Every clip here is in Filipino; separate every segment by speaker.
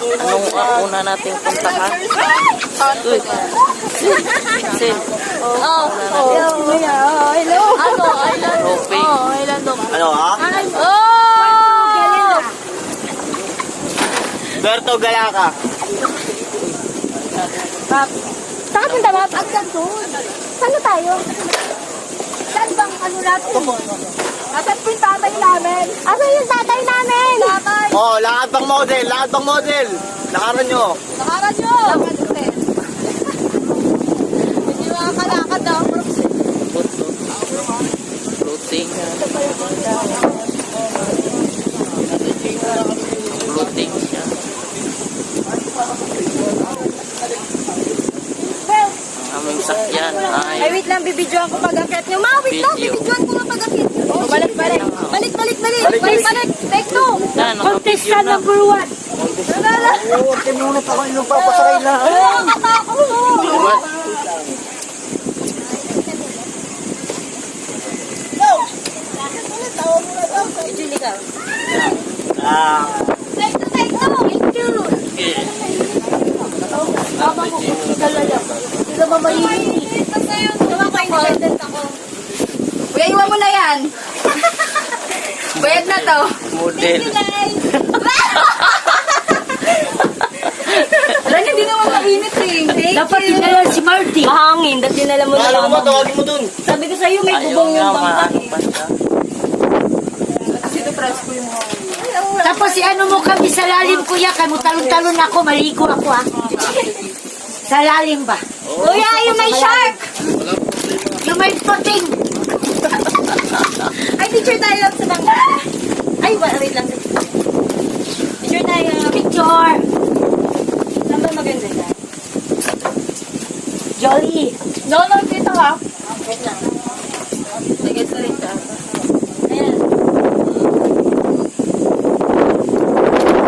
Speaker 1: Anong una nating puntahan? Uy. Sin.
Speaker 2: Oh, hello. Ano, island.
Speaker 1: Roping.
Speaker 2: Oh, island.
Speaker 3: Ano ha?
Speaker 2: Oh!
Speaker 3: Berto Galaka.
Speaker 2: Saan punta, Map? Agad doon. Saan na tayo? Saan bang ano natin? Asan po yung tatay namin? Asan yung tatay namin? Tatay!
Speaker 3: Oh, lahat bang model? Lahat bang model? Lakaran nyo.
Speaker 2: Nakaran nyo! Hindi makakalakad daw.
Speaker 1: Floating. Floating siya. Ang aming sakyan
Speaker 2: Ay,
Speaker 1: ay
Speaker 2: wait lang, bibidyoan ko pag-akit nyo. Ma, wait lang,
Speaker 1: Video.
Speaker 2: bibidyoan ko nga pag-akit nyo. Oh, balik. Take two.
Speaker 1: yan, nakapidyo na.
Speaker 2: number 1.
Speaker 3: Oo, tinunod ako yung papasakay na.
Speaker 2: Julie ka. Take two. Thank you. Mama mo, kalala. Hindi na mamayinig. Independent ako. Kuya, iwan mo na yan. Bayad na to.
Speaker 1: Model.
Speaker 2: Alam niya, hindi naman mainit eh.
Speaker 4: Dapat dinala si Marty.
Speaker 2: Mahangin, dapat dinala mo na
Speaker 3: Ano
Speaker 2: lang.
Speaker 3: mo, tawagin mo dun.
Speaker 2: Sabi ko sa'yo, may
Speaker 1: Ayaw
Speaker 2: bubong
Speaker 1: nga,
Speaker 2: yung bangka.
Speaker 1: maano pa siya.
Speaker 2: Kasi ito press ko yung
Speaker 4: Tapos ano mo kami sa lalim, kuya. Kamu talon-talon ako, maligo ako ha. Sa lalim ba?
Speaker 2: Kuya, yung may shark!
Speaker 4: Yung may puting.
Speaker 2: Ay, picture tayo lang sa bangka. Ay, wait lang. Picture tayo.
Speaker 4: Picture.
Speaker 2: Saan ba maganda yan?
Speaker 4: Jolly.
Speaker 2: No, kita ka. Wait lang. Sige, sorry ka. Ayan.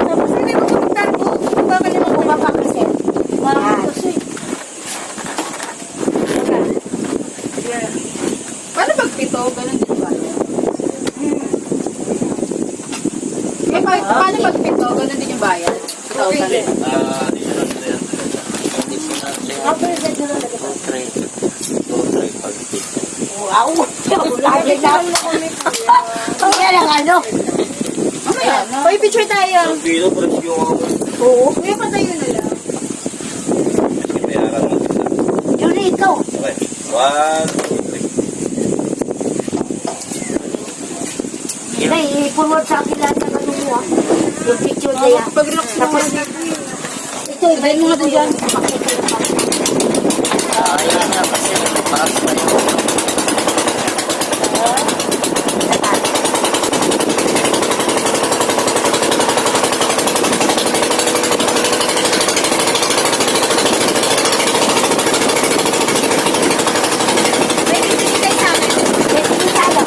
Speaker 2: Tapos hindi mo kumagtar po. Bakit naman po ba kasi? Parang kasi. Paano magpito? Ganun din ba? Eh, paano magpito? Ganun din yung bayan? Okay.
Speaker 4: Wow. Lagi na. Kaya lang ano.
Speaker 2: Mamaya na. Hoy, picture tayo.
Speaker 3: Dito, pero yung ako.
Speaker 2: Oo. Kuya, patayo na lang.
Speaker 3: Bayaran mo.
Speaker 4: Jolly, ikaw.
Speaker 3: Okay. 1, 2, 3.
Speaker 4: Nay, i-forward sa akin lahat ng ano mo ha. Yung picture na yan.
Speaker 2: Pag-relax
Speaker 4: Tapos, ito, ibayin mo nga doon dyan.
Speaker 1: Ayaw na kasi taas na yun.
Speaker 2: May bibigay sa amin.
Speaker 4: Sige tayo.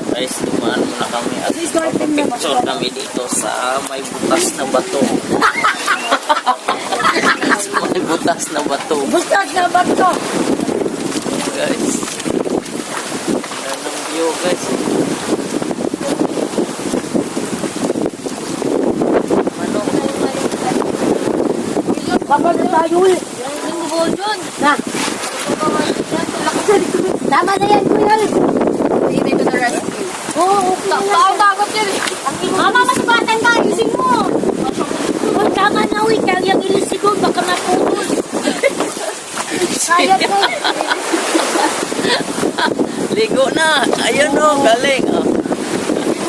Speaker 1: Guys, dumaan muna kami at picture kami dito sa may butas na bato. Sa may butas na bato.
Speaker 4: Bustag na ba ito?
Speaker 1: Guys. Ganang view guys. Ano?
Speaker 4: Babalik tayo ulit.
Speaker 2: Yung bubol dun.
Speaker 4: Na. Tama na yan, kuya.
Speaker 2: Hindi ko na rescue.
Speaker 4: Oo, okay na.
Speaker 2: Takot yun. Mama, masubatan ka. Ayusin mo.
Speaker 1: Ligo na. Ayun o, galing. Oh.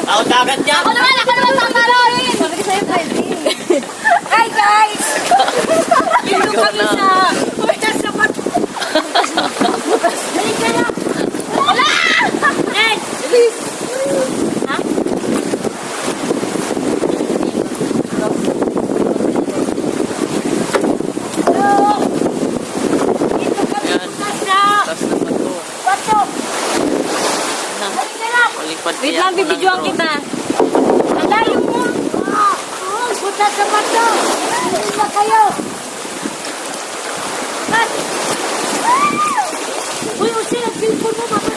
Speaker 1: Ako dagat yan.
Speaker 2: Ako naman tataroin! Sabi ko sa'yo, pwede. Hi, guys! Ligo
Speaker 1: Ligo
Speaker 2: kami
Speaker 1: na.
Speaker 2: sa... Butas na mat... Halika na! Wala! Ned! Bilis! Ha? Hello! Dito kami
Speaker 1: Yan.
Speaker 2: butas na...
Speaker 1: Butas na bato.
Speaker 2: Bato!
Speaker 1: Na.
Speaker 2: Halika na!
Speaker 1: Malipad
Speaker 2: Wait
Speaker 1: kaya
Speaker 2: lang,
Speaker 1: ako ng
Speaker 2: bibidyoan
Speaker 1: drone.
Speaker 2: kita. Ang layo mo! Butas na bato! Ano ba kayo? Kat! Uy, usin ang cellphone mo, mama.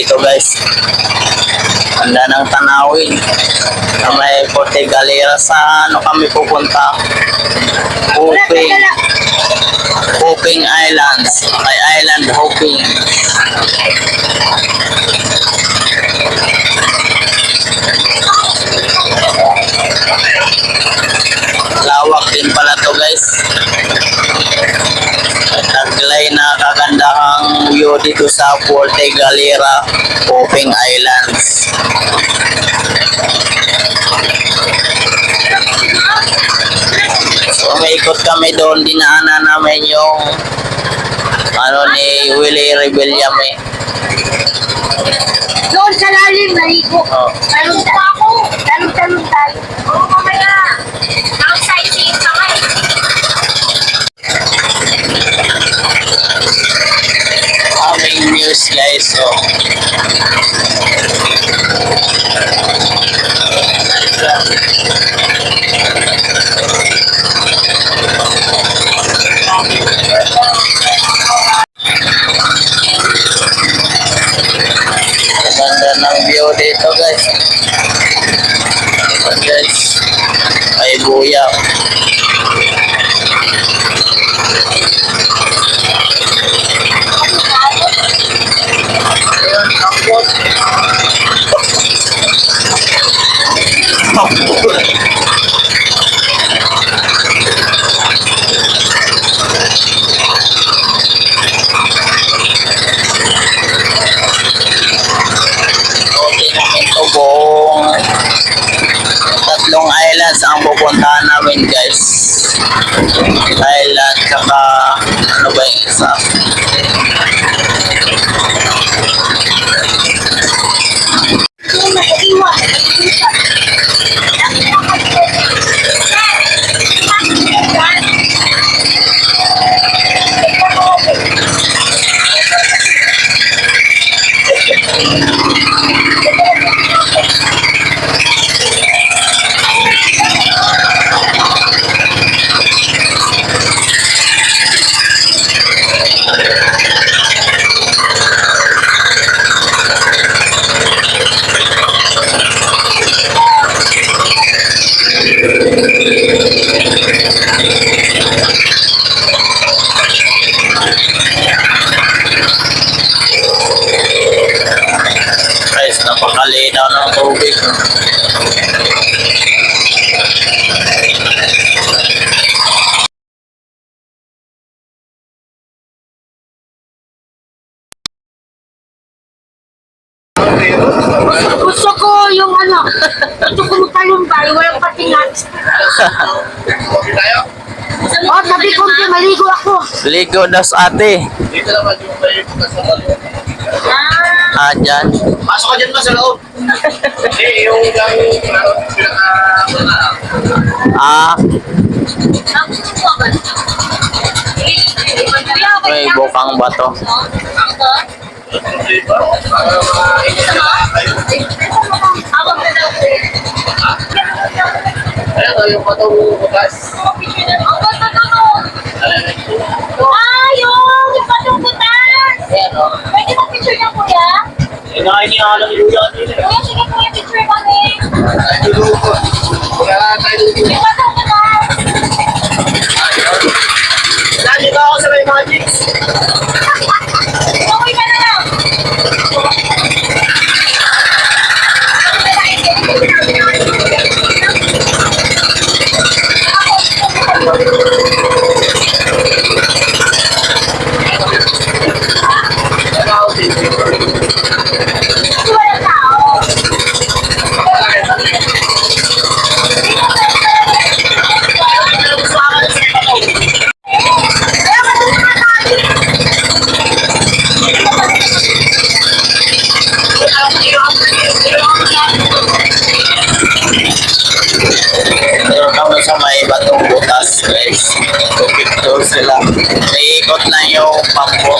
Speaker 1: dito guys. Ganda ng tanawin. Sa may Porte Galera, sa ano kami pupunta? Hopping Islands. Ay, island hopping. Lawak din pala to guys. Taglay na kagandahang view dito sa Porte Galera, Hopping Islands. So may ikot kami doon, dinaanan namin yung ano ni Willie Rebelliam eh.
Speaker 4: Doon sa lalim, naligo.
Speaker 1: Oh.
Speaker 4: Talon pa ako. Talon tayo. Oo, mamaya. Outside scene ka nga.
Speaker 1: Aming news guys. So ganda ng view dito guys. Ito guys, may buya. Ito buong tatlong islands ang pupuntahan namin guys. Island saka ano ba yung isa? Guys, napakalinaw ng tubig.
Speaker 4: Gusto ko yung ano, gusto ko magtalumbay, walang patingat. Oh, sabi ko, maligo ako.
Speaker 1: Ligo daw sa ate.
Speaker 3: Dito naman yung may kasama.
Speaker 1: Ah, dyan.
Speaker 3: Pasok ka dyan ba sa loob? Hindi, yung pinaka...
Speaker 1: Ah, may bukang bato.
Speaker 3: Para maingat kayo. Ayan, yung patong bukas.
Speaker 2: Yung patong butas!
Speaker 3: Ayan, o.
Speaker 2: Pwede mo picture niya, kuya?
Speaker 3: Inahin niya alam yung yan nila.
Speaker 2: Kuya, sige kuya, picture kami.
Speaker 3: Kaya tayo dito.
Speaker 2: Yung patong butas!
Speaker 3: Nandito ako sa may magics.
Speaker 2: Okay ka na lang. Wala tao.
Speaker 1: Meron kami sa may batong butas guys. Picture sila. Naiikot na yung pampo.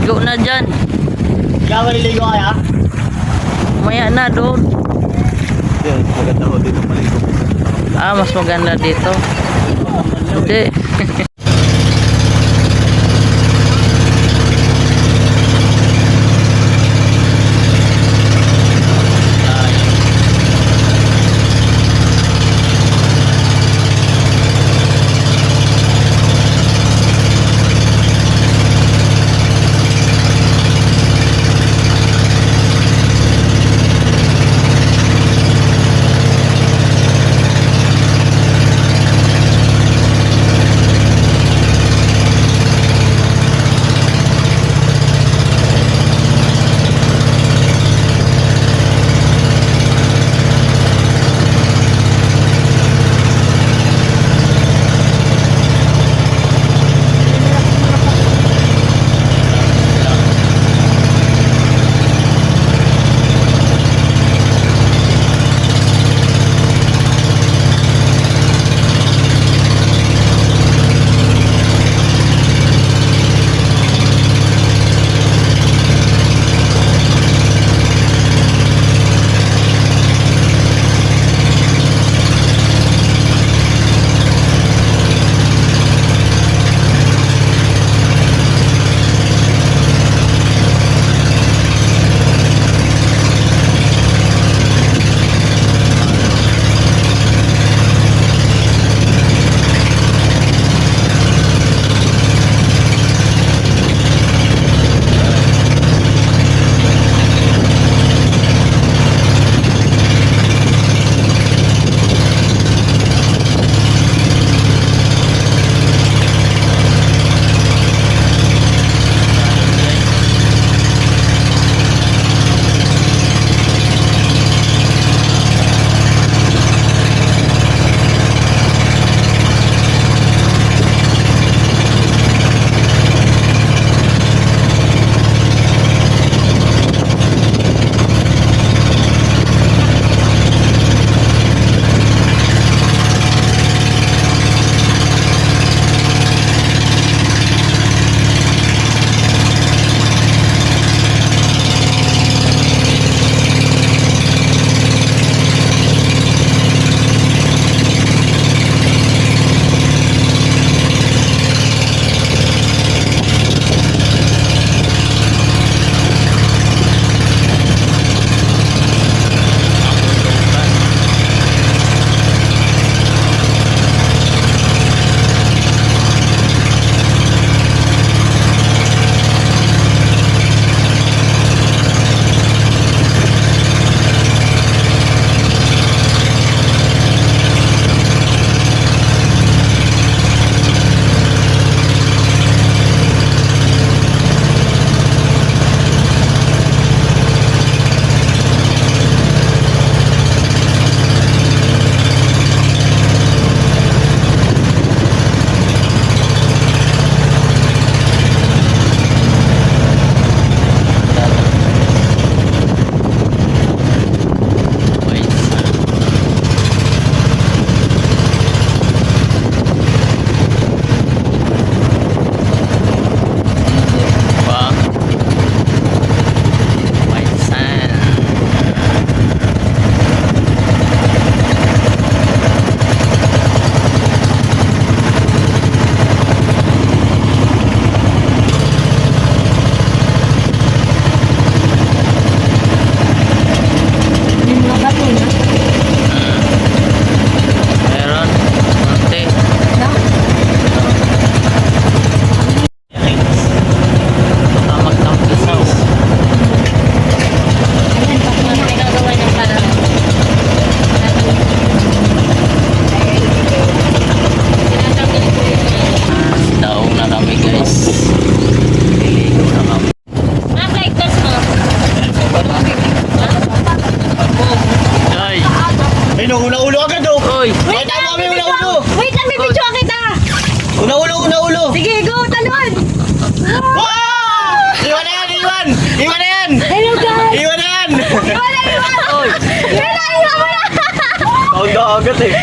Speaker 1: Ligo na dyan.
Speaker 3: Ikaw maliligo kaya?
Speaker 1: Maya na doon.
Speaker 3: Hindi, maganda ko dito maligo.
Speaker 1: Ah, mas maganda dito. Hindi.
Speaker 3: agad eh.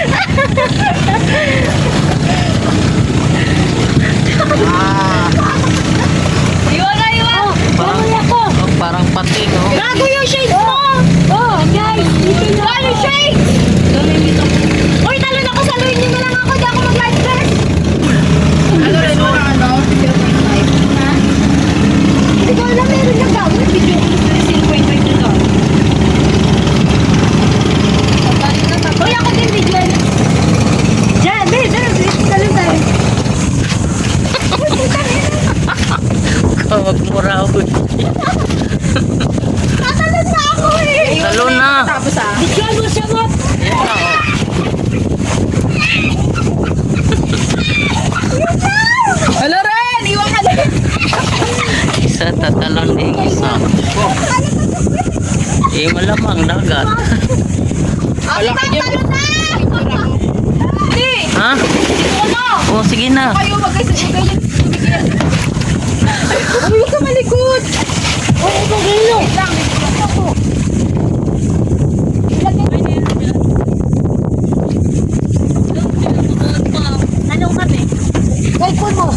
Speaker 2: Iwan na, iwan!
Speaker 1: parang pati, no?
Speaker 2: Bago yung shades mo! Oh, guys! Wala yung shades! Uy, talon ako! Saluhin niyo na lang ako! Di ako mag-live dress!
Speaker 3: Ano rin mo na ano? 0.5.
Speaker 2: Ha? Hindi ko alam, meron yung gawin. Video. 0.5 na to. Uy, ako din video. Diyan, talon tayo.
Speaker 1: Magmura ako.
Speaker 2: Tatalon na ako eh!
Speaker 1: Talo na.
Speaker 3: Tapos ah.
Speaker 2: Video mo siya mo!
Speaker 3: Hello Ren! Iwan ka lang!
Speaker 1: Isa tatalon ng isa. Eh, malamang dagat.
Speaker 3: Malaki niya.
Speaker 1: Ha? Oh, sige na.
Speaker 3: Kayo magkasabay. Huwag ka malikot.
Speaker 2: Uy, ito gino!
Speaker 3: Wait lang.
Speaker 2: Anong kami? Cellphone mo!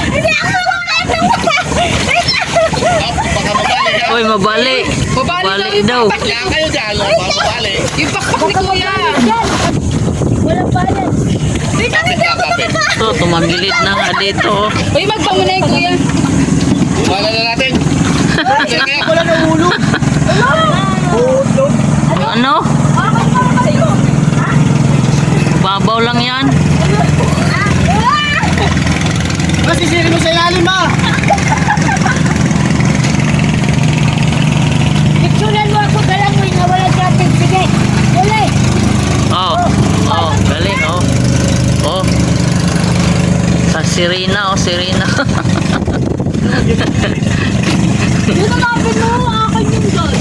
Speaker 2: Hindi ako
Speaker 3: Baka mabali ha.
Speaker 1: Uy, mabali. Mabali daw.
Speaker 3: Kaya kayo dyan. Mabali. Yung pakpak ni Kuya.
Speaker 2: Walang bayan. Wait lang, hindi ako makaka...
Speaker 1: Ito, tumagilid na nga dito.
Speaker 3: Uy, magpamunay Kuya. Wala na natin. Kaya ko lang ang ulo.
Speaker 1: Ano? Babaw lang yan.
Speaker 3: Masisiri mo sa ilalim ha.
Speaker 2: Picturean mo ako, galang mo yung nawala natin. Sige, uli.
Speaker 1: Oh, oh, galing, oh. Oh. Sa Serena, oh, Serena.
Speaker 2: Yun ang kapit mo, akin yung doon.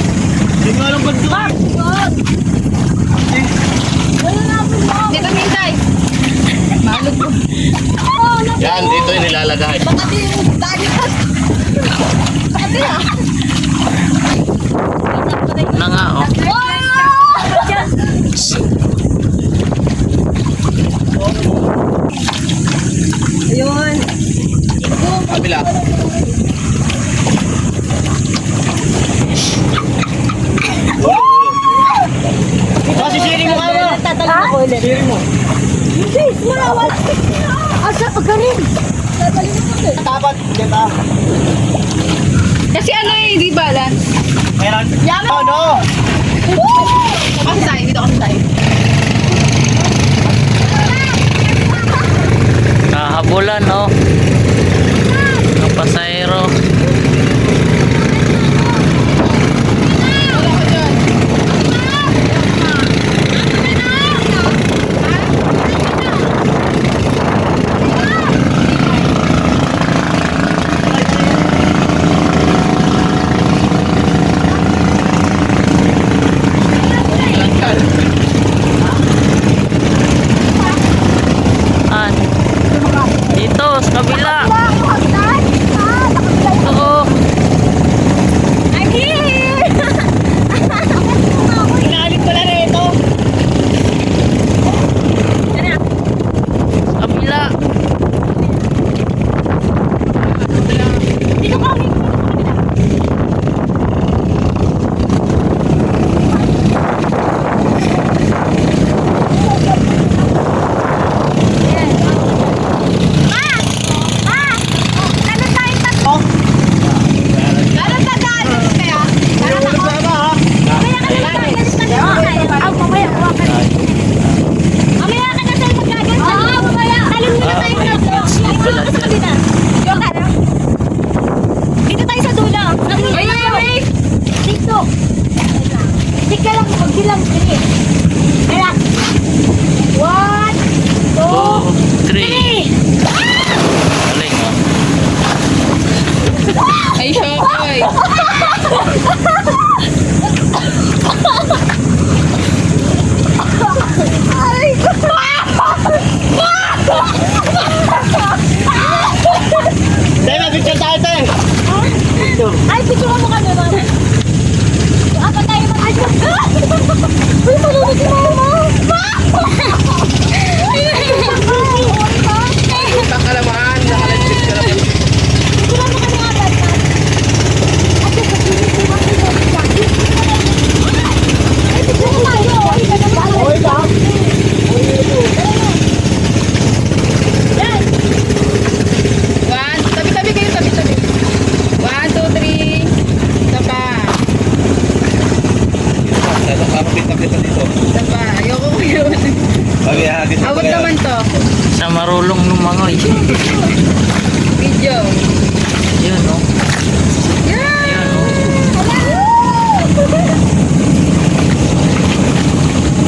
Speaker 3: Hindi mo alam ba't doon?
Speaker 2: Yun. Yun ang kapit mo.
Speaker 3: Dito mintay.
Speaker 2: Oo,
Speaker 3: Yan, dito yung nilalagay.
Speaker 2: Makati yung dali ka. Makati ah.
Speaker 1: Na nga, oh.
Speaker 2: Ayun.
Speaker 3: Kabila. Masisiri mo ka ba?
Speaker 2: Tatalon ako ulit.
Speaker 3: Siri mo.
Speaker 2: Jeez, marawal. Asa pa galing? Tatalon ako ulit.
Speaker 3: Tapat. Dito.
Speaker 5: Kasi ano eh, di balance.
Speaker 3: Meron. Oh no.
Speaker 5: Kasi tayo, dito kasi tayo.
Speaker 1: Kahabulan, oh. Ang pasayro. Ah, dito, sa kabila. Oo.
Speaker 2: I'm here!
Speaker 3: Inalit ko lang ito.
Speaker 1: Sa kabila.
Speaker 2: Dito kami. Dito tayo sa dulo. Dito. Hindi ka lang, huwag lang. Sige. Kaya. 1, 2,
Speaker 1: 3. Galing, oh.
Speaker 5: Ay, shokoy.
Speaker 2: Ay,
Speaker 3: Dahil picture tayo ito eh.
Speaker 2: Ay, picture mo kami, mama. Apa tayo mag-ay? Uy, malulog si mama.
Speaker 3: Takalamaan. Nakalit picture ako.
Speaker 1: Sa marulong lumangoy.
Speaker 5: Video.
Speaker 1: Yun, no? Yun, no?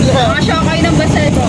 Speaker 5: Nakashock kayo ng basa ito.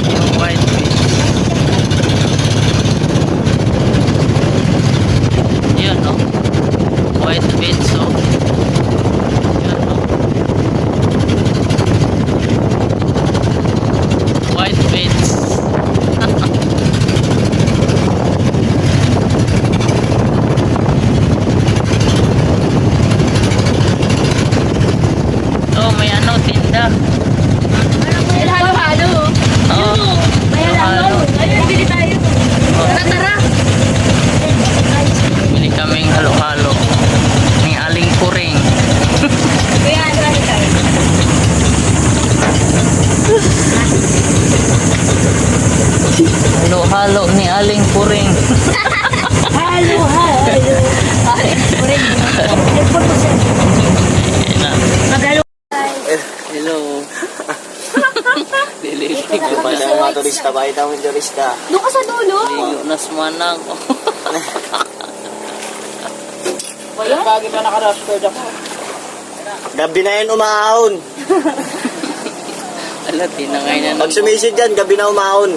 Speaker 1: Yung white face. Halo-halo ni Aling Puring.
Speaker 4: Halo, halo. Puring. Magalo.
Speaker 1: Hello. Dililig ko
Speaker 3: Yung
Speaker 1: pa
Speaker 3: mga
Speaker 1: na.
Speaker 3: mga turista, pakita mo yung turista.
Speaker 2: Doon ka sa dulo.
Speaker 1: Ligo na sumanang.
Speaker 3: Bakit na naka-rashford ako? Gabi na yun umaahon.
Speaker 1: Ala, tinangay na
Speaker 3: Pag sumisid yan, gabi na umaahon.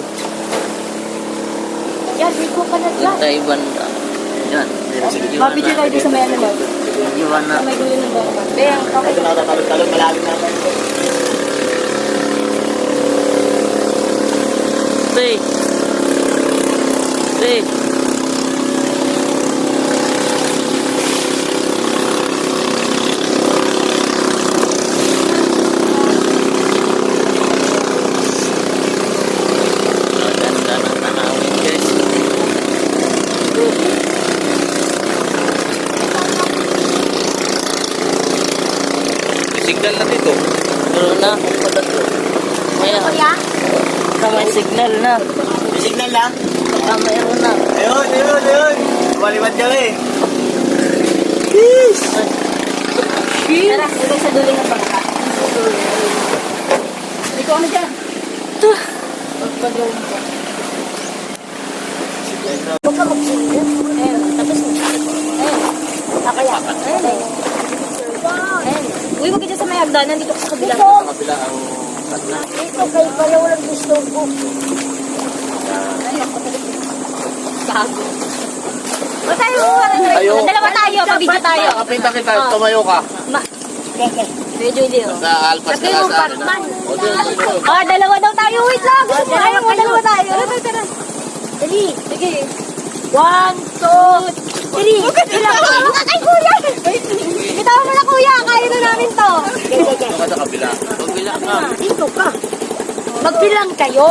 Speaker 2: Yan, ligo ka na dyan.
Speaker 1: Tayo banda. Yan.
Speaker 2: Mabidyo tayo doon sa may ano ba?
Speaker 1: Iwan na.
Speaker 2: Sa may dulo ng baka. Ayan,
Speaker 3: Ito na, talon-talon, malalim na.
Speaker 1: Stay. Stay. Ganda ng tanawin, guys.
Speaker 3: Signal na dito.
Speaker 1: Pero na. Maya.
Speaker 2: Kuya?
Speaker 1: Kamay signal na.
Speaker 3: May signal na?
Speaker 1: Kamay na.
Speaker 3: Ayun, ayun, ayun. Lumaliwad kami. Peace!
Speaker 2: Tara, doon sa dulo ng baka. Ligo ka na dyan. Huwag ka mag-signal. hagdan, nandito ko sa kabila.
Speaker 4: Dito.
Speaker 3: Kabila ang...
Speaker 4: Dito kayo pala walang gusto ko.
Speaker 2: O tayo,
Speaker 3: Tayo.
Speaker 2: dalawa tayo, pabidyo tayo.
Speaker 3: Kapinta kita, tumayo ka.
Speaker 2: Medyo hindi oh.
Speaker 3: Sa alpas ka
Speaker 2: Sabi
Speaker 3: lang
Speaker 2: mo,
Speaker 3: sa akin.
Speaker 2: Batman.
Speaker 3: O, doon, doon.
Speaker 2: Ah, dalawa daw tayo. Wait lang. Gusto mo tayo. Dalawa tayo. Tara.
Speaker 4: Dali.
Speaker 2: Sige.
Speaker 4: 1, 2, 3.
Speaker 2: Ilang ko. Ay, kuya. Bitaw mo na, kuya. Kaya na namin to.
Speaker 3: Doon ka sa kabila. Kabila ka.
Speaker 4: Dito ka. Magbilang kayo.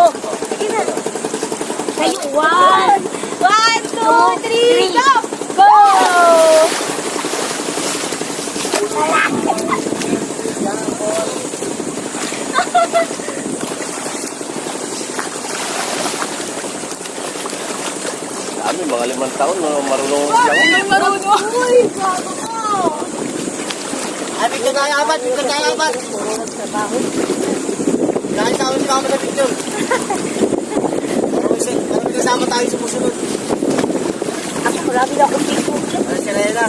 Speaker 4: Kayo, 1,
Speaker 2: 1, 2, 3, go!
Speaker 4: go!
Speaker 3: Kami, mga 5 taon, marunong lang.
Speaker 2: Marunong. Uy, gago mo.
Speaker 3: Ay, picture tayo, apat. Picture tayo, apat. Dahil sa amin si Mama sa picture. Parang kasama tayo sa musunod.
Speaker 4: Ako, marami na akong dito.
Speaker 3: Ay, sila yun na.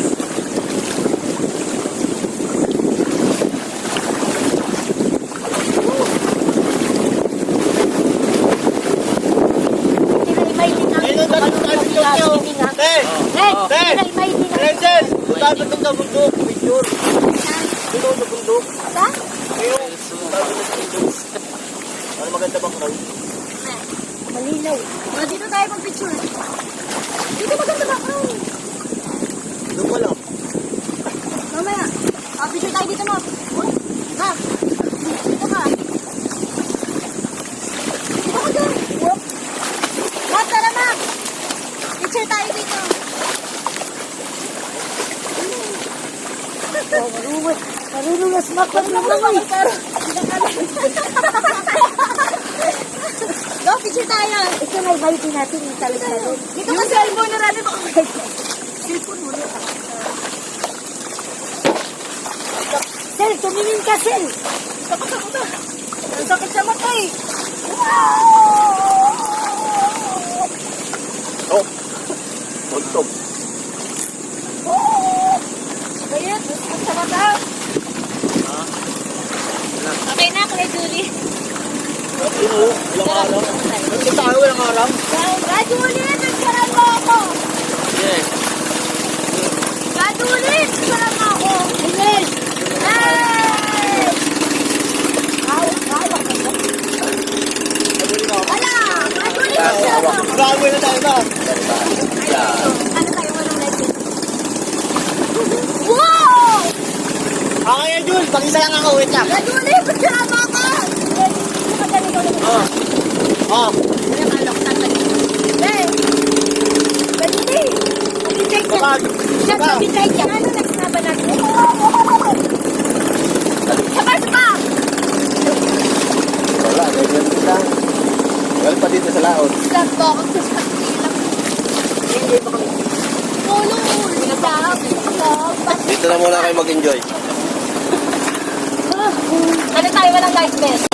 Speaker 4: Tinay-may din ang
Speaker 3: Ayun, dati tayo picture nyo. Ten!
Speaker 4: Ren, tinay-may din ang
Speaker 3: Renzel! Dapat doon sa bundok. Picture. Doon sa bundok.
Speaker 4: ba?
Speaker 3: Ayun. Dapat doon sa bundok. Ano maganda bang crowd?
Speaker 4: Malinaw.
Speaker 2: Dito tayo mag-picture. Dito maganda ba?
Speaker 3: Doon ko lang.
Speaker 2: Mamaya. Picture tayo dito, Mom. Ma. Dito ka. Dito ka dyan. Ma, tara, Ma. Picture tayo dito.
Speaker 4: Marunong na sumakot ng mga
Speaker 2: Go, picture tayo.
Speaker 4: Ito na ibay din natin yung talaga rin.
Speaker 2: Dito ka cellphone na natin.
Speaker 4: Sel, tumingin ka, Sel.
Speaker 2: Ang sakit sa mata eh.
Speaker 3: Oh! Bugtog.
Speaker 2: Bayat, ang sakit sa mata. Okay na, Kuya Julie.
Speaker 3: Ayun, ilang araw. Nandito tayo, ilang araw.
Speaker 2: Kuya Julie, picturean mo ako.
Speaker 3: Yes.
Speaker 2: Kuya Julie, picturean mo ako.
Speaker 4: Sel,
Speaker 2: Hey! Wala! Kuya Julie, picturean mo ako.
Speaker 3: Grabe na tayo na.
Speaker 2: Ano tayo, walang legend? Wow!
Speaker 3: Okay, Jul. Pag-isa lang ako. Wait lang.
Speaker 2: Kuya Julie, picturean mo ako.
Speaker 3: Oh. Oh.
Speaker 2: Hey! Kuya Julie!
Speaker 4: bitay ka.
Speaker 3: Kapag.
Speaker 4: Sel, bitay ka.
Speaker 2: Ano next na ba natin? Sapa!
Speaker 3: Wala. Ganyan kita. Galing pa dito sa laot.
Speaker 2: Stop to ako sa sakila. Tulong! Stop!
Speaker 3: Dito na muna kayo mag-enjoy.
Speaker 2: Ano tayo walang light vest?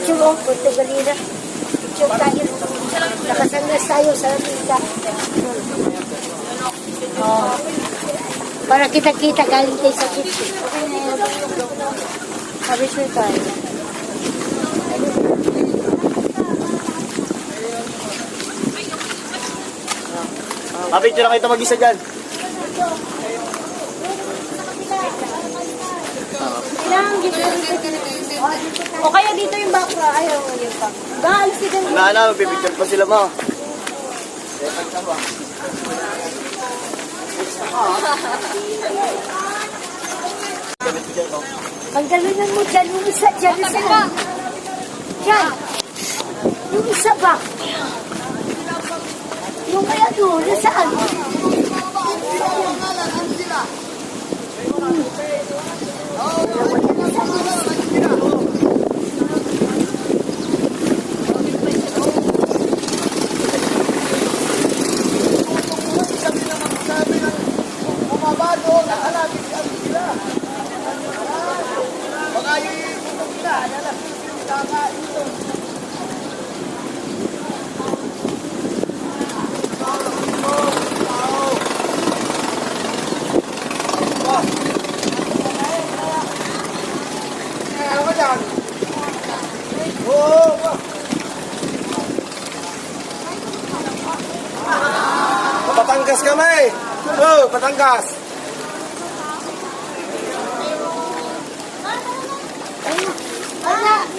Speaker 4: picture mo, Portugalina. Picture tayo. Nakasangas tayo sa pinta. Oh. Para kita-kita galing tayo sa kitchen. Sabi siya tayo.
Speaker 3: Mapicture lang ito mag-isa dyan.
Speaker 2: O kaya dito yung bakra. Ayaw mo yung bakra. Alis ka dyan.
Speaker 3: Na, magpipicture pa sila mo.
Speaker 4: Ang galingan mo dyan, yung isa dyan, isa. Dyan. Yung isa ba? Yung kaya doon, nasaan?
Speaker 3: Patangas kami! Oh, Patangas!
Speaker 4: Wala.